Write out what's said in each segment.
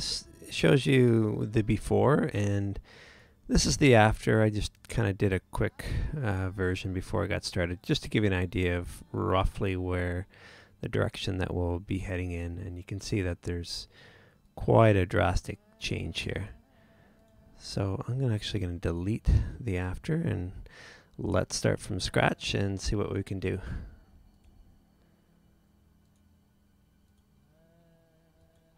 this shows you the before, and this is the after. I just kind of did a quick version before I got started, just to give you an idea of roughly where the direction that we'll be heading in. And you can see that there's quite a drastic change here. So I'm actually going to delete the after, and let's start from scratch and see what we can do.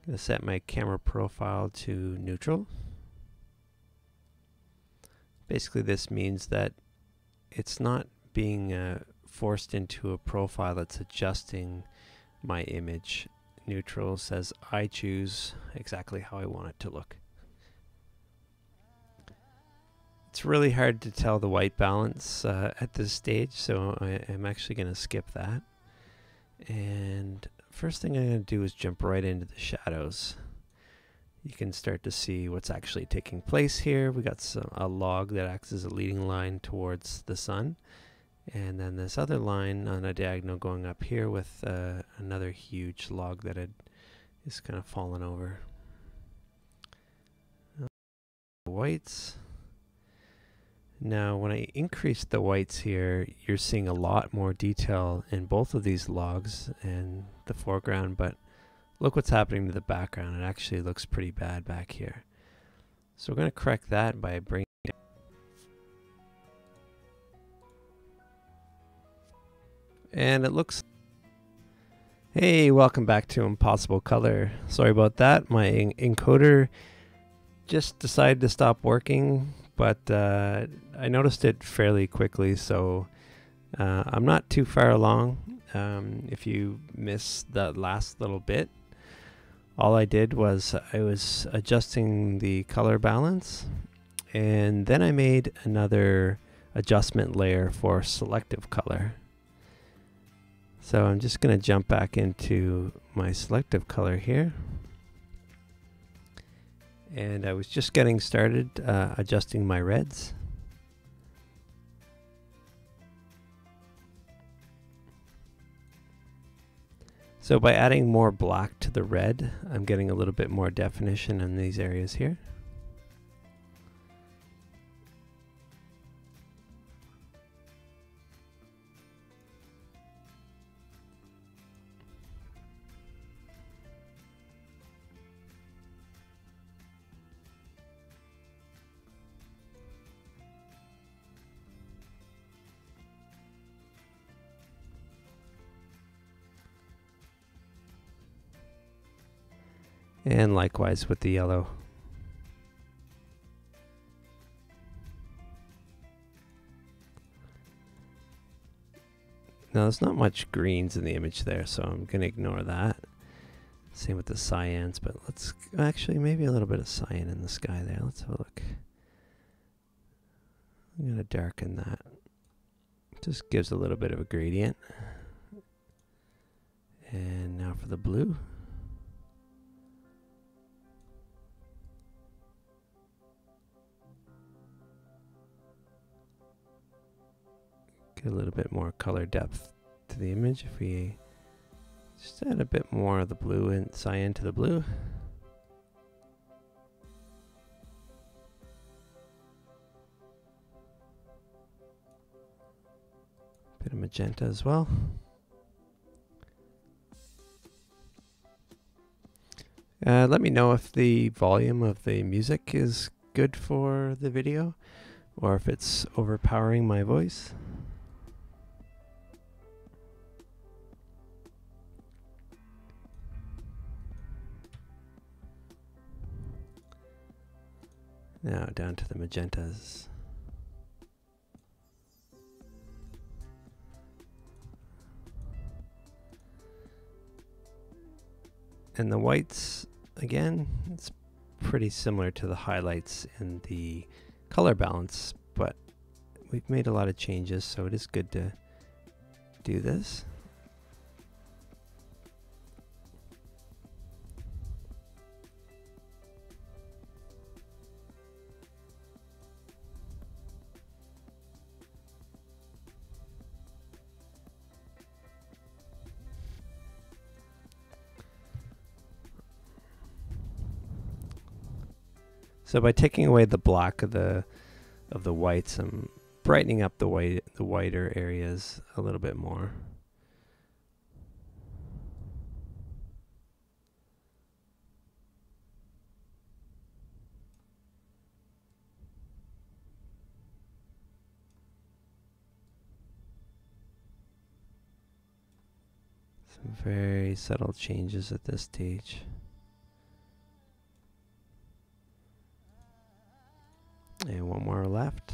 I'm going to set my camera profile to neutral. Basically, this means that it's not being forced into a profile that's adjusting my image. Neutral says I choose exactly how I want it to look. It's really hard to tell the white balance at this stage, so I'm actually going to skip that. And first thing I'm going to do is jump right into the shadows. You can start to see what's actually taking place here. We got a log that acts as a leading line towards the sun, and then this other line on a diagonal going up here with another huge log that is kind of fallen over. Whites. Now when I increase the whites here, you're seeing a lot more detail in both of these logs and the foreground, but look what's happening to the background. It actually looks pretty bad back here. So we're going to correct that by bringing it down. And it looks... Hey, welcome back to Impossible Color. Sorry about that. My encoder just decided to stop working, but I noticed it fairly quickly, so I'm not too far along. If you missed the last little bit, all I did was I was adjusting the color balance, and then I made another adjustment layer for selective color. So I'm just going to jump back into my selective color here. And I was just getting started adjusting my reds. So by adding more black to the red, I'm getting a little bit more definition in these areas here. And likewise with the yellow. Now there's not much greens in the image there, so I'm going to ignore that. Same with the cyans, but let's actually maybe a little bit of cyan in the sky there. Let's have a look. I'm going to darken that. Just gives a little bit of a gradient. And now for the blue. Get a little bit more color depth to the image if we just add a bit more of the blue and cyan to the blue. Bit of magenta as well. Let me know if the volume of the music is good for the video or if it's overpowering my voice. Now down to the magentas. And the whites, again, it's pretty similar to the highlights in the color balance, but we've made a lot of changes, so it is good to do this. So by taking away the black of the whites, I'm brightening up the whiter areas a little bit more. Some very subtle changes at this stage. And one more left.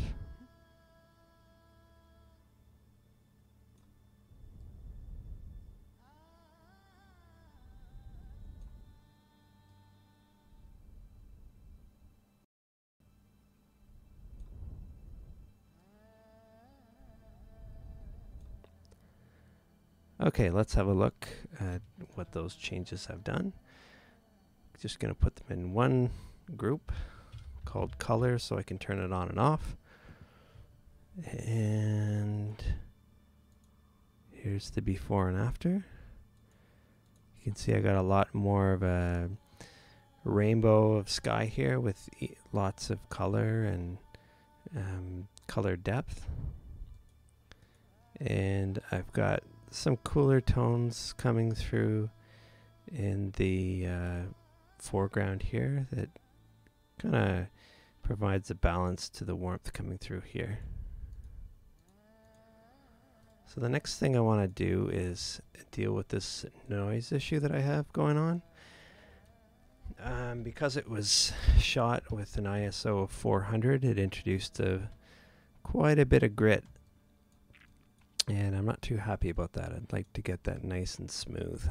Okay, let's have a look at what those changes have done. Just going to put them in one group called color so I can turn it on and off. And here's the before and after. You can see I got a lot more of a rainbow of sky here with lots of color and color depth. And I've got some cooler tones coming through in the foreground here that kind of provides a balance to the warmth coming through here. So the next thing I want to do is deal with this noise issue that I have going on. Because it was shot with an ISO of 400, it introduced quite a bit of grit. And I'm not too happy about that. I'd like to get that nice and smooth.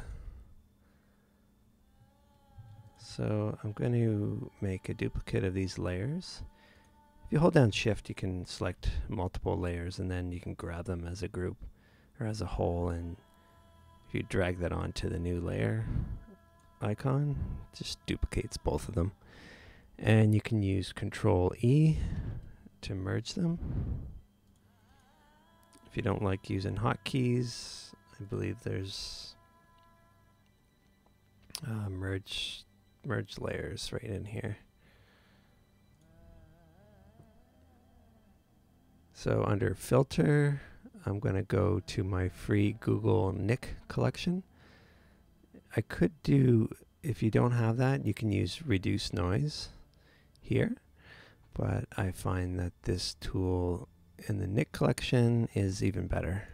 So I'm going to make a duplicate of these layers. If you hold down Shift, you can select multiple layers and then you can grab them as a group or as a whole. And if you drag that onto the new layer icon, it just duplicates both of them. And you can use Control E to merge them. If you don't like using hotkeys, I believe there's merge layers right in here. So under filter, I'm going to go to my free Google Nik collection. I could do, if you don't have that, you can use reduce noise here, but I find that this tool in the Nik collection is even better.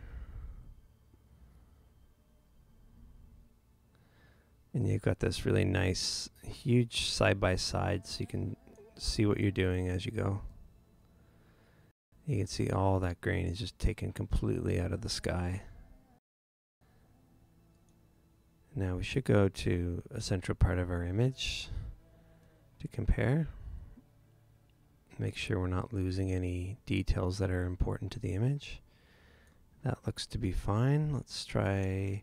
And you've got this really nice, huge side by side so you can see what you're doing as you go. You can see all that grain is just taken completely out of the sky. Now we should go to a central part of our image to compare. Make sure we're not losing any details that are important to the image. That looks to be fine. Let's try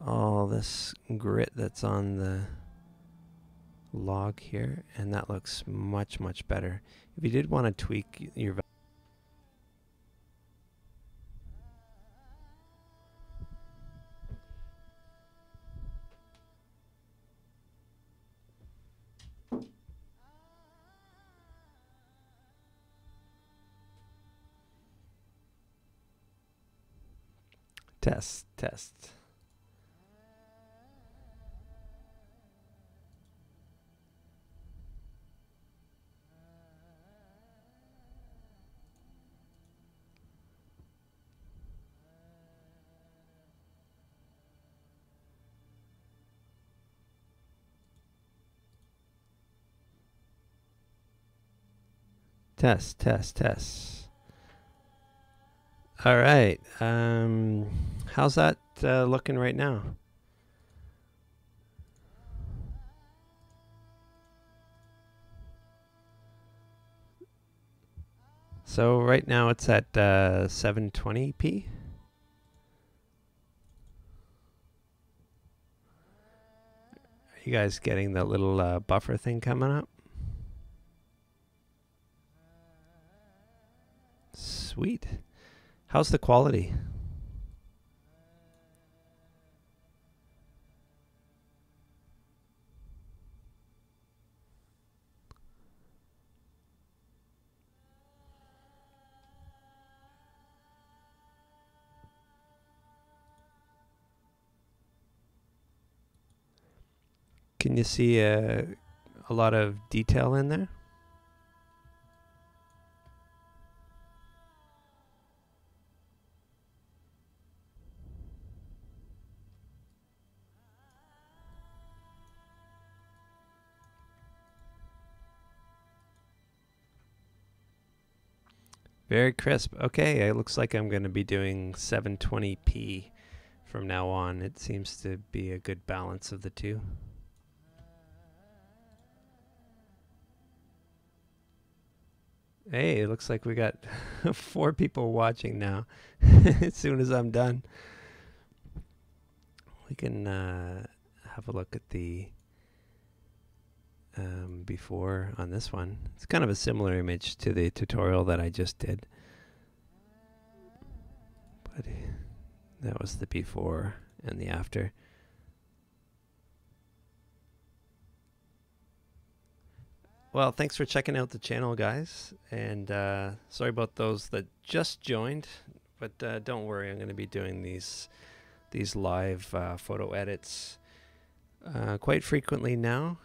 all this grit that's on the log here, and that looks much, much better. If you did want to tweak your test. Test. All right. How's that looking right now? So right now it's at 720p. Are you guys getting that little buffer thing coming up? Sweet. How's the quality? Can you see a lot of detail in there? Very crisp. Okay, it looks like I'm going to be doing 720p from now on. It seems to be a good balance of the two. Hey, it looks like we got 4 people watching now. As soon as I'm done, we can have a look at the before on this one. It's kind of a similar image to the tutorial that I just did, but that was the before and the after. Well, thanks for checking out the channel, guys, and sorry about those that just joined, but don't worry, I'm going to be doing these live photo edits quite frequently now.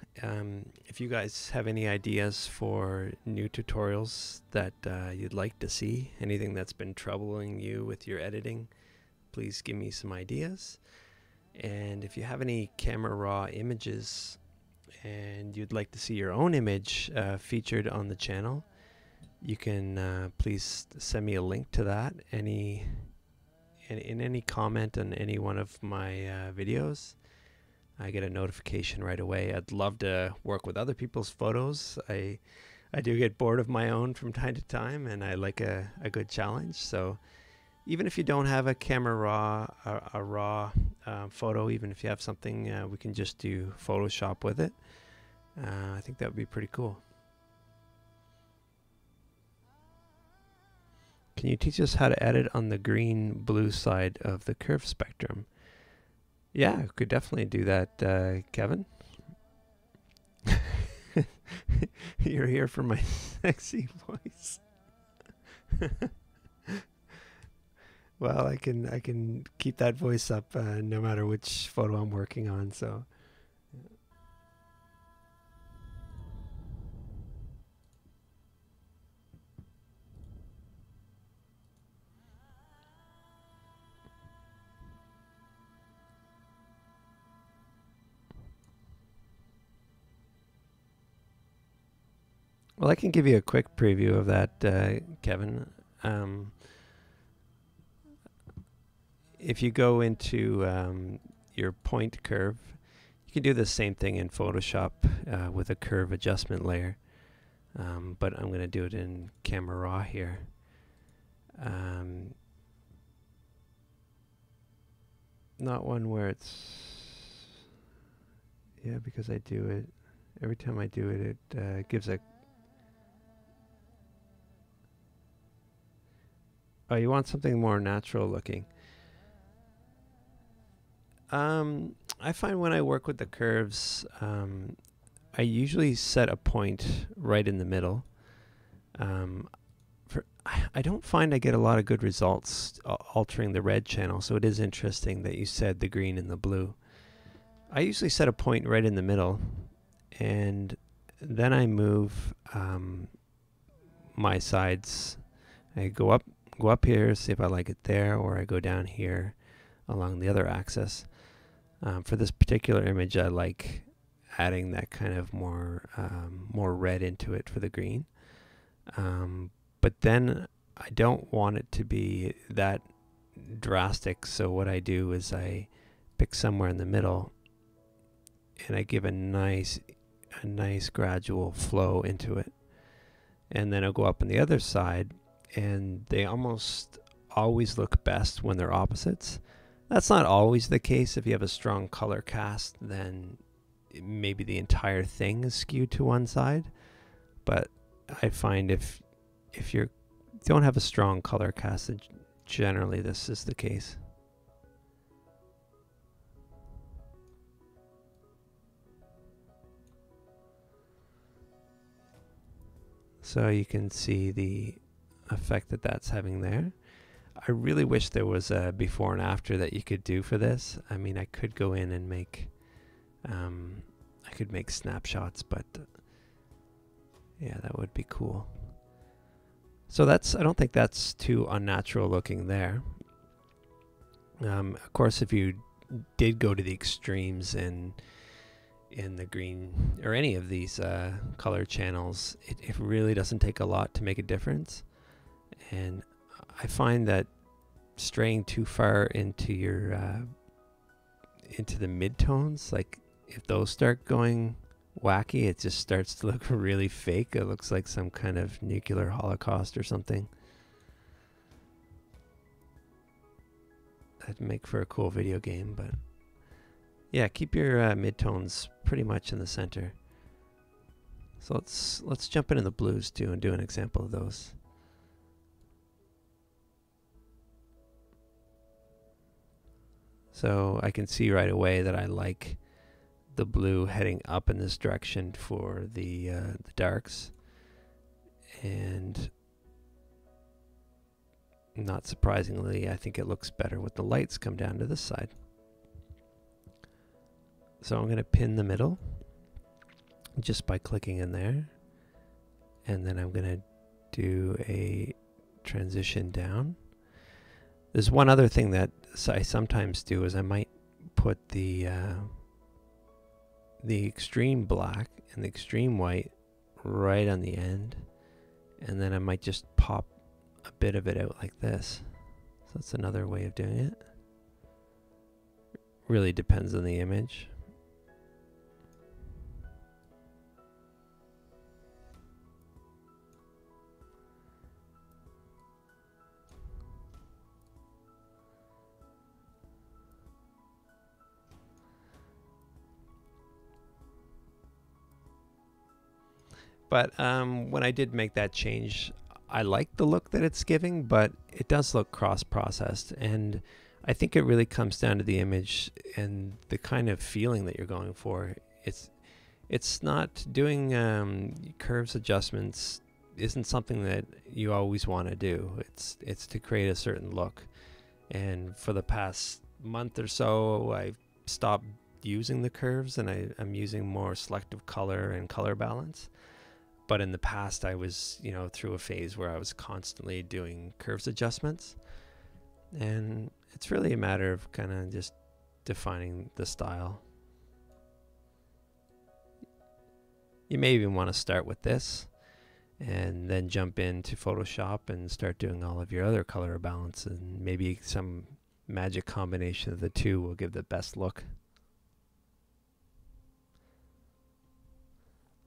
If you guys have any ideas for new tutorials that you'd like to see, anything that's been troubling you with your editing, please give me some ideas. And if you have any camera raw images and you'd like to see your own image featured on the channel, you can please send me a link to that in any comment on any one of my videos. I get a notification right away. I'd love to work with other people's photos. I do get bored of my own from time to time, and I like a good challenge. So even if you don't have a camera raw, a raw photo, even if you have something, we can just do Photoshop with it. I think that would be pretty cool. Can you teach us how to edit on the green-blue side of the curve spectrum? Yeah, I could definitely do that, Kevin. You're here for my sexy voice. Well, I can keep that voice up no matter which photo I'm working on. So. Well, I can give you a quick preview of that, Kevin. If you go into your point curve, you can do the same thing in Photoshop with a curve adjustment layer, but I'm going to do it in Camera Raw here. Not one where it's, yeah, because I do it, every time I do it, it gives a, oh, you want something more natural looking. I find when I work with the curves, I usually set a point right in the middle. I don't find I get a lot of good results altering the red channel, so it is interesting that you said the green and the blue. I usually set a point right in the middle, and then I move my sides. I go up here, see if I like it there, or I go down here along the other axis. For this particular image, I like adding that kind of more red into it for the green. But then I don't want it to be that drastic, so what I do is I pick somewhere in the middle and I give a nice gradual flow into it. And then I'll go up on the other side, and they almost always look best when they're opposites. That's not always the case. If you have a strong color cast, then maybe the entire thing is skewed to one side. But I find if you don't have a strong color cast, generally this is the case. So you can see the effect that that's having there. I really wish there was a before and after that you could do for this. I mean, I could go in and make I could make snapshots, but yeah, that would be cool. So I don't think that's too unnatural looking there. Of course, if you did go to the extremes in the green or any of these color channels, it really doesn't take a lot to make a difference. And I find that straying too far into your into the midtones, like if those start going wacky, it just starts to look really fake. It looks like some kind of nuclear holocaust or something. That'd make for a cool video game, but yeah, keep your midtones pretty much in the center. So let's jump into the blues too and do an example of those. So I can see right away that I like the blue heading up in this direction for the darks, and not surprisingly, I think it looks better with the lights come down to this side. So I'm going to pin the middle just by clicking in there, and then I'm going to do a transition down. There's one other thing that I sometimes do is I might put the extreme black and the extreme white right on the end, and then I might just pop a bit of it out like this. So that's another way of doing it. Really depends on the image. But when I did make that change, I like the look that it's giving, but it does look cross-processed, and I think it really comes down to the image and the kind of feeling that you're going for. It's not doing curves adjustments isn't something that you always want to do. It's to create a certain look, and for the past month or so, I've stopped using the curves, and I'm using more selective color and color balance. But in the past, I was, through a phase where I was constantly doing curves adjustments. And it's really a matter of kind of just defining the style. You may even want to start with this and then jump into Photoshop and start doing all of your other color balance. And maybe some magic combination of the two will give the best look.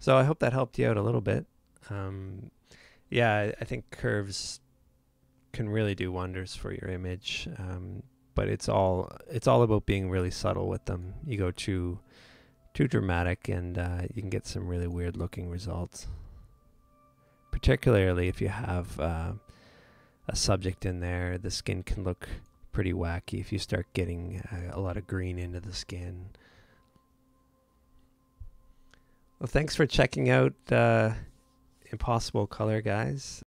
So I hope that helped you out a little bit. Yeah, I think curves can really do wonders for your image, but it's all about being really subtle with them. You go too dramatic, and you can get some really weird looking results. Particularly if you have a subject in there, the skin can look pretty wacky if you start getting a lot of green into the skin. Well, thanks for checking out Impossible Color, guys.